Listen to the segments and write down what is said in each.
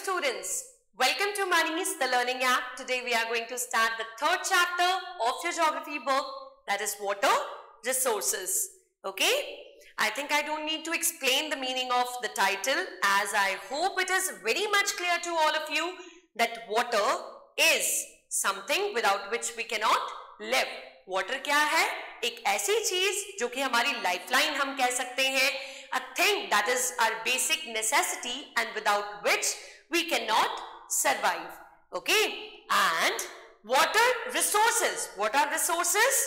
students, welcome to Money's the Learning App. Today we are going to start the third chapter of your geography book, that is water resources. Okay, I think I don't need to explain the meaning of the title, as I hope it is very much clear to all of you that water is something without which we cannot live. Water क्या है? एक ऐसी चीज जो कि हमारी lifeline हम कह सकते हैं, a thing that is our basic necessity and without which we cannot survive. Okay, and water resources. What are resources?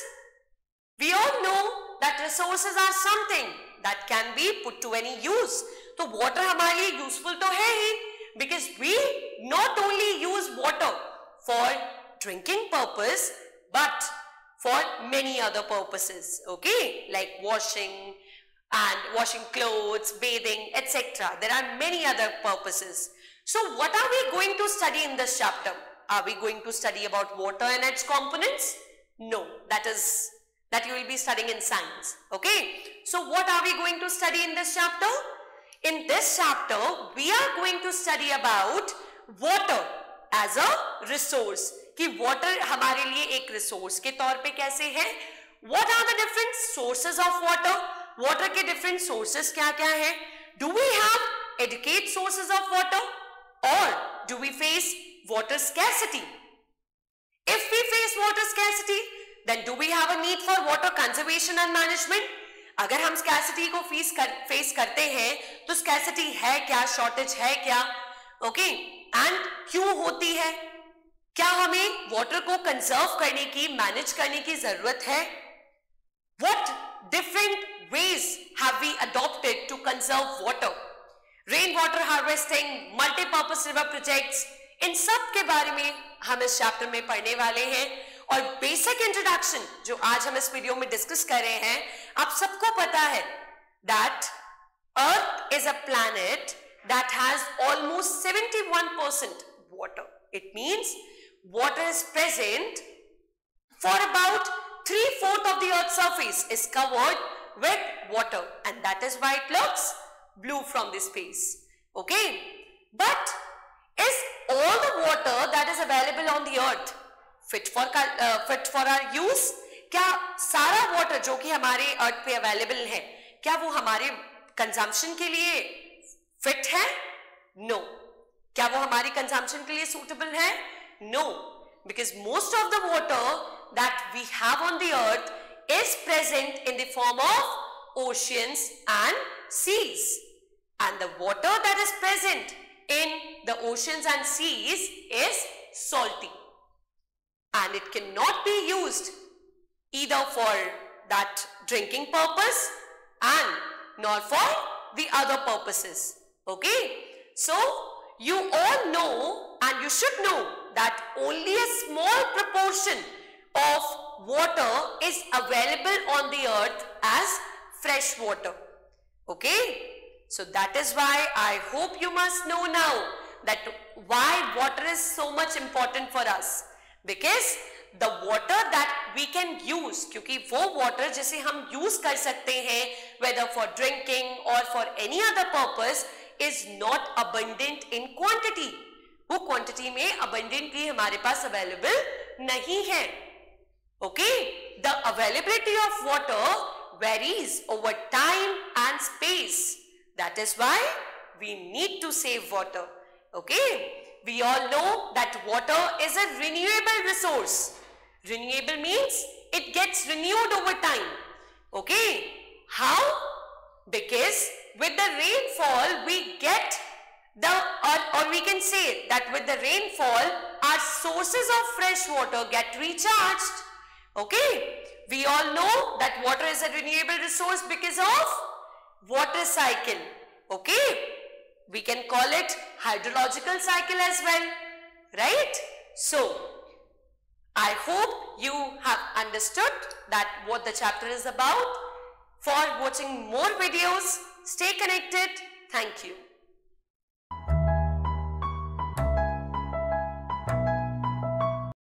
We all know that resources are something that can be put to any use. तो water हमारे लिए useful तो है ही, because we not only use water for drinking purpose but for many other purposes, okay, like washing clothes, bathing, etc. There are many other purposes. So what are we going to study in this chapter? Are we going to study about water and its components? No, that you will be studying in science, okay. So what are we going to study in this chapter? In this chapter, we are going to study about water as a resource. कि water हमारे लिए एक resource के तौर पे कैसे है? What are the different sources of water? Water के different sources क्या क्या है? Do we have adequate sources of water, or do we face water scarcity? If we face water scarcity, then do we have a need for water conservation and management? अगर हम scarcity को face करते हैं, तो scarcity है क्या? Shortage है क्या? Okay, and क्यों होती है? क्या हमें water को conserve करने की, manage करने की जरूरत है? What different ways have we adopted to conserve water? Rainwater harvesting, multi-purpose river projects, इन सब के बारे में हम इस चैप्टर में पढ़ने वाले हैं. और बेसिक इंट्रोडक्शन जो आज हम इस वीडियो में डिस्कस कर रहे हैं, आप सबको पता है that Earth is a planet that has almost 71% water. It means water is present for about 3/4 of the Earth's surface is covered with water, and that is why it looks blue from the space. Okay, but is all the water that is available on the Earth fit for our use? क्या सारा water जो कि हमारे Earth पे available है, क्या वो हमारे consumption के लिए fit है? No. क्या वो हमारी consumption के लिए suitable है? No, because most of the water that we have on the Earth is present in the form of oceans and seas, and the water that is present in the oceans and seas is salty, and it cannot be used either for that drinking purpose and nor for the other purposes. Okay, so you all know and you should know that only a small proportion of water is available on the Earth as fresh water. Okay, so that is why I hope you must know now that why water is so much important for us, because the water that we can use, क्योंकि वो water जिसे हम use कर सकते हैं whether for drinking or for any other purpose is not abundant in quantity. वो quantity में abundantly हमारे पास available नहीं है. Okay, the availability of water varies over time and space. That is why we need to save water. Okay, we all know that water is a renewable resource. Renewable means it gets renewed over time. Okay, how? Because with the rainfall we get or we can say that with the rainfall our sources of fresh water get recharged. Okay, we all know that water is a renewable resource because of water cycle. Okay, we can call it hydrological cycle as well, right? So I hope you have understood that what the chapter is about. For watching more videos, stay connected. Thank you.